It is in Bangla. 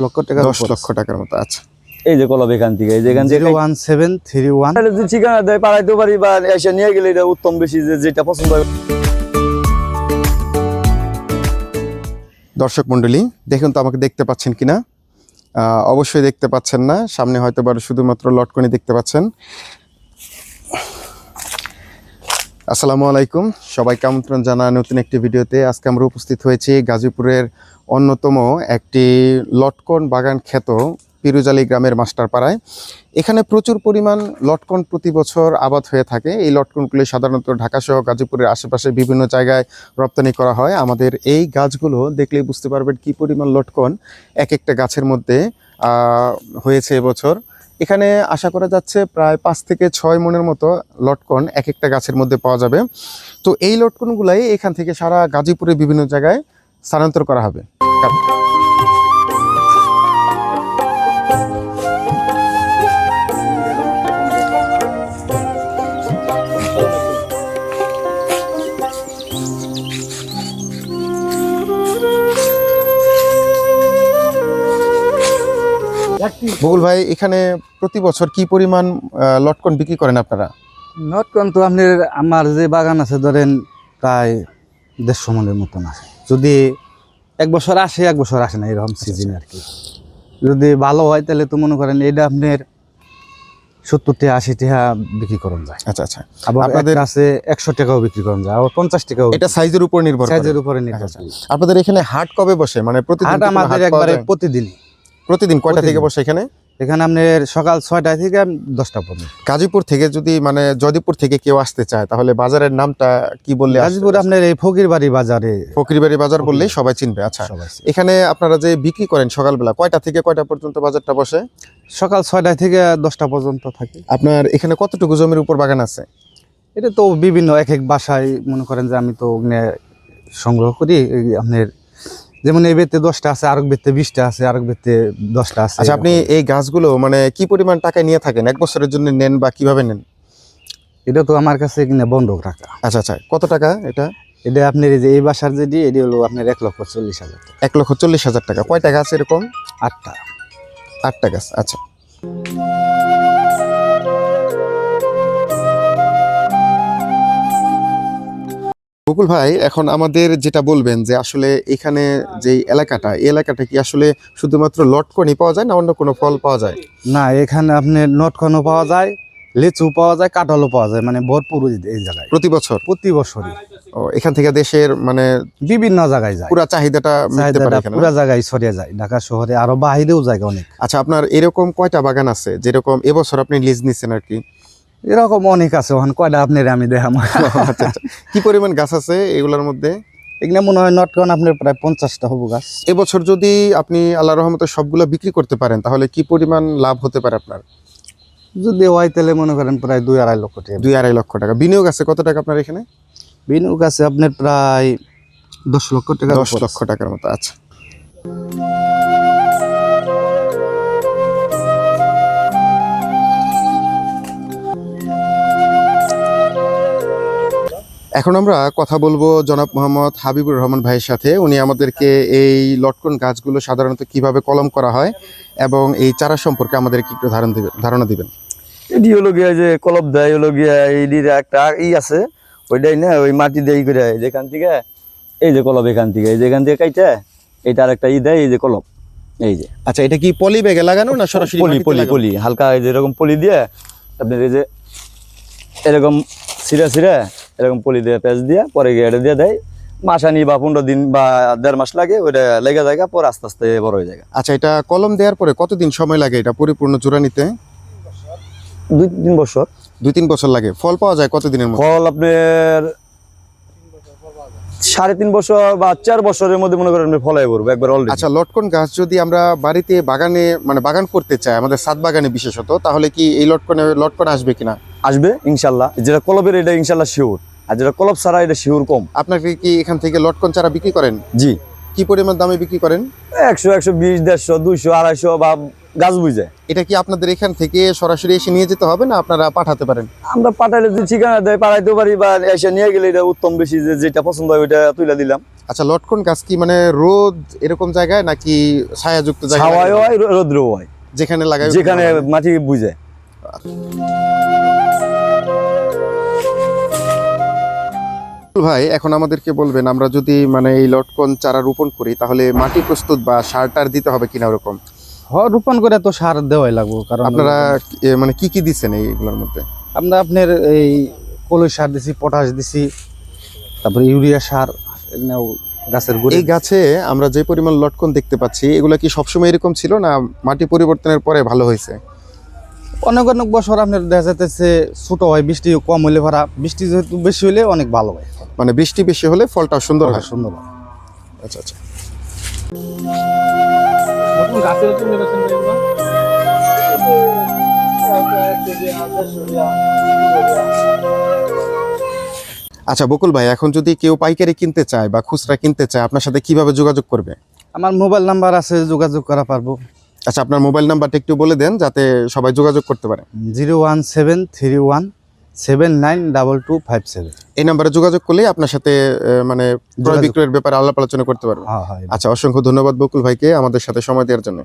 লক্ষ টাকা 10 লক্ষ টাকার মতো। আচ্ছা, এই যে কলম এখান থেকে 01731 যদি ঠিকানা দেয় পাঠাইতে পারি বা এসে নিয়ে গেলে এটা উত্তম, বেশি যেটা পছন্দ হয়। দর্শক মণ্ডলী দেখুন তো আমাকে দেখতে পাচ্ছেন কিনা। অবশ্যই দেখতে পাচ্ছেন না, সামনে হয়তো বা শুধুমাত্র লটকনি দেখতে পাচ্ছেন। আসসালামু আলাইকুম, সবাইকে আমন্ত্রণ জানাই নতুন একটি ভিডিওতে। আজকে আমরা উপস্থিত হয়েছি গাজীপুরের অন্যতম একটি লটকন বাগান খ্যাত পিরুজালি গ্রামের মাস্টারপাড়ায়। এখানে প্রচুর পরিমাণ লটকন প্রতি বছর আবাদ হয়ে থাকে। এই লটকনগুলি সাধারণত ঢাকাসহ গাজীপুরের আশেপাশে বিভিন্ন জায়গায় রপ্তানি করা হয়। আমাদের এই গাছগুলো দেখলেই বুঝতে পারবেন কি পরিমাণ লটকন এক একটা গাছের মধ্যে হয়েছে এবছর। এখানে আশা করা যাচ্ছে প্রায় 5 থেকে 6 মনের মতো লটকন এক একটা গাছের মধ্যে পাওয়া যাবে। তো এই লটকনগুলাই এখান থেকে সারা গাজীপুরের বিভিন্ন জায়গায় স্থানান্তর করা হবে। বকুল ভাই, এখানে প্রতি বছর কি পরিমাণ লটকন বিক্রি করেন আপনারা? লটকন তো আপনার আমার যে বাগান আছে ধরেন প্রায় 150 মনের মতন আছে। যদি এক বছর আসে এক বছর আসে না, এরকম সিজন আর কি। যদি ভালো হয় তাহলে তো মনে করেন এটা আপনার 70 থেকে 80 টাকা বিক্রি করা যায়। আচ্ছা আচ্ছা, আবার আপনাদের কাছে 100 টাকাও বিক্রি করা যায়, আবার 50 টাকাও। এটা সাইজের উপর নির্ভর করে। সাইজের উপরে নির্ভর করে। আপনাদের এখানে হাট কবে বসে? মানে প্রতিদিন? হাট আমাদের একবারে প্রতিদিন। প্রতিদিন কয়টা থেকে বসে এখানে? এখানে আপনার সকাল 6টা থেকে 10টা পর্যন্ত। গাজীপুর থেকে যদি মানে জয়দীপুর থেকে কেউ আসতে চায় তাহলে বাজারের নামটা কি বললে? গাজীপুর আপনার এই ফকিরবাড়ি বাজারে। ফকিরবাড়ি বাজার বললেই সবাই চিনবে। আচ্ছা, এখানে আপনারা যে বিক্রি করেন সকালবেলা কয়টা থেকে কয়টা পর্যন্ত বাজারটা বসে? সকাল 6টা থেকে 10টা পর্যন্ত থাকে। আপনার এখানে কতটুকু জমির উপর বাগান আছে? এটা তো বিভিন্ন এক এক বাসায় মনে করেন যে আমি তো সংগ্রহ করি। আপনার যেমন এই বেতে 10টা আছে, আরেক বেতে 20টা আছে, আরেক বেতে 10টা আছে। আচ্ছা, আপনি এই গাছগুলো মানে কি পরিমাণ টাকা নিয়ে থাকেন? এক বছরের জন্য নেন বা কিভাবে নেন? এটা তো আমার কাছে কিনে বন্ধক রাখা। আচ্ছা আচ্ছা, কত টাকা এটা? এটা আপনার এই যে এই বাসার যেটি এটি হলো আপনার 1,40,000 টাকা। 1,40,000 টাকা। কয়টা গাছ এরকম? 8টা। 8টা গাছ। আচ্ছা, বকুল ভাই, এখন আমাদের যেটা বলবেন যে আসলে এখানে যে এলাকাটা, এই এলাকাটা কি আসলে শুধুমাত্র লটকনই পাওয়া যায় না অন্য কোনো ফল পাওয়া যায়? না, এখানে আপনার লটকনও পাওয়া যায়, লিচু পাওয়া যায়, কাঁঠালও পাওয়া যায়, মানে ভরপুর এই জায়গায় প্রতি বছর? প্রতি বছরই। ও, এখান থেকে দেশের মানে বিভিন্ন জায়গায় যায়, পুরো চাহিদাটা মিটতে পারে এখানে? পুরো জায়গায় ছড়িয়ে যায়, ঢাকা শহরে আরো বাইরেও যায় অনেক। আচ্ছা, আপনার এরকম কয়টা বাগান আছে যেরকম এবছর আপনি লিজ নিচ্ছেন আর কি? এরকম অনেক আছে, ওখানে কয়টা আপনার আমি দেখাম। আচ্ছা, কি পরিমাণ গাছ আছে এগুলোর মধ্যে? এখানে মনে হয় লটকন আপনার প্রায় 50টা হবো গাছ। এবছর যদি আপনি আল্লাহ রহমতে সবগুলো বিক্রি করতে পারেন তাহলে কি পরিমাণ লাভ হতে পারে আপনার? যদি হয় তাহলে মনে করেন প্রায় 2-2.5 লক্ষ টাকা। 2-2.5 লক্ষ টাকা। বিনিয়োগ আছে কত টাকা আপনার এখানে? বিনিয়োগ আছে আপনার প্রায় 10 লক্ষ টাকা। 10 লক্ষ টাকার মতো। আচ্ছা, এখন আমরা কথা বলবো জনাব মোহাম্মদ হাবিবুর রহমান ভাইয়ের সাথে। উনি আমাদেরকে এই লটকন গাছগুলো সাধারণত কিভাবে কলম করা হয় এবং এই চারা সম্পর্কে আমাদেরকে একটু ধারণা দিবেন। এটি হলো গিয়া যে কলপ দেয়, হলো গিয়া এইটির একটা আছে, ওইটাই না ওই মাটি দেয় করে যেখান থেকে এই যে কলপ, এখান থেকে যেখান থেকে কাইটা এটা আর একটা দেয়, এই যে কলপ, এই যে। আচ্ছা, এটা কি পলি ব্যাগে লাগানো না সরাসরি? পলি হালকা এই যে এরকম পলি দিয়ে আপনার এই যে এরকম ছিঁড়া এরকম পলি দিয়ে প্যাঁচ দিয়ে পরে গিয়ে এটা দিয়ে দেয়। মাসানি বা 15 দিন বা 1.5 মাস লাগে, ওইটা লেগে যায়, পরে আস্তে আস্তে বড় হয়ে যায়। আচ্ছা, এটা কলম দেওয়ার পরে কতদিন সময় লাগে এটা পরিপূর্ণ জোড়া নিতে? 2-3 বছর। 2-3 বছর লাগে। ফল পাওয়া যায় কতদিনের মধ্যে? ফল আপনার 3.5 বছর বা 4 বছরের মধ্যে মনে করেন ফলাই পড়বে একবার অলরেডি। আচ্ছা, লটকন গাছ যদি আমরা বাড়িতে বাগানে মানে বাগান করতে চাই, আমাদের ছাদ বাগানে বিশেষত, তাহলে কি এই লটকন আসবে কিনা? আসবে ইনশাল্লাহ। যেটা কলবের এটা ইনশাল্লাহ শিওর, আর যেটা কলব ছাড়া এটা শিওর কম। আপনাকে কি এখান থেকে লটকন চারা বিক্রি করেন? জি। কি পরিমাণ দামে বিক্রি করেন? 100, 120, 150, 200, 250 বা গাছ বুঝে। এটা কি আপনাদের এখান থেকে সরাসরি এসে নিয়ে যেতে হবে না আপনারা পাঠাতে পারেন? আমরা পাঠাইলে যদি ঠিকানা দেয় পাঠাইতেও পারি, বা এসে নিয়ে গেলে এটা উত্তম, বেশি যেটা পছন্দ হয় ওইটা তুলে দিলাম। আচ্ছা, লটকন গাছ কি মানে রোদ এরকম জায়গায় নাকি ছায়াযুক্ত জায়গায়? ছাওয়াও হয়, রৌদ্রও হয়, যেখানে লাগাই যেখানে মাটি বুঝে। ভাই এখন আমাদেরকে বলবেন, আমরা যদি মানে এই লটকন চারা রোপণ করি তাহলে মাটি প্রস্তুত বা সার টার দিতে হবে কিনা ওরকম? রোপণ করে তো সার দেওয়াই লাগবে, কারণ আপনারা মানে কি কি দিচ্ছেন এইগুলোর মধ্যে? আমরা আপনার এই কলই সার দিছি, পটাশ দিছি, তারপরে ইউরিয়া সার, এমনিও গাছের গুঁড়ি। এই গাছে আমরা যে পরিমাণ লটকন দেখতে পাচ্ছি এগুলো কি সবসময় এরকম ছিল না মাটি পরিবর্তনের পরে ভালো হয়েছে? অনেক অনেক বছর আপনার দেখা যাচ্ছে ছোট হয়, বৃষ্টি কম হলে ভরা, বৃষ্টি যেহেতু বেশি হলে অনেক ভালো হয়, মানে বৃষ্টি বেশি হলে ফলটা সুন্দর হয়। সুন্দর হয়। আচ্ছা আচ্ছা। আচ্ছা বকুল ভাই, এখন যদি কেউ পাইকারি কিনতে চায় বা খুচরা কিনতে চায় আপনার সাথে কিভাবে যোগাযোগ করবে? আমার মোবাইল নাম্বার আছে, যোগাযোগ করা পারবো। আচ্ছা, আপনার মোবাইল নাম্বারটা একটু বলে দেন যাতে সবাই যোগাযোগ করতে পারে। 01731792257। এই নাম্বারে যোগাযোগ করলেই আপনার সাথে মানে ক্রয় বিক্রয়ের ব্যাপারে আলাপ আলোচনা করতে পারবো। হ্যাঁ হ্যাঁ। আচ্ছা, অসংখ্য ধন্যবাদ বকুল ভাইকে আমাদের সাথে সময় দেওয়ার জন্য।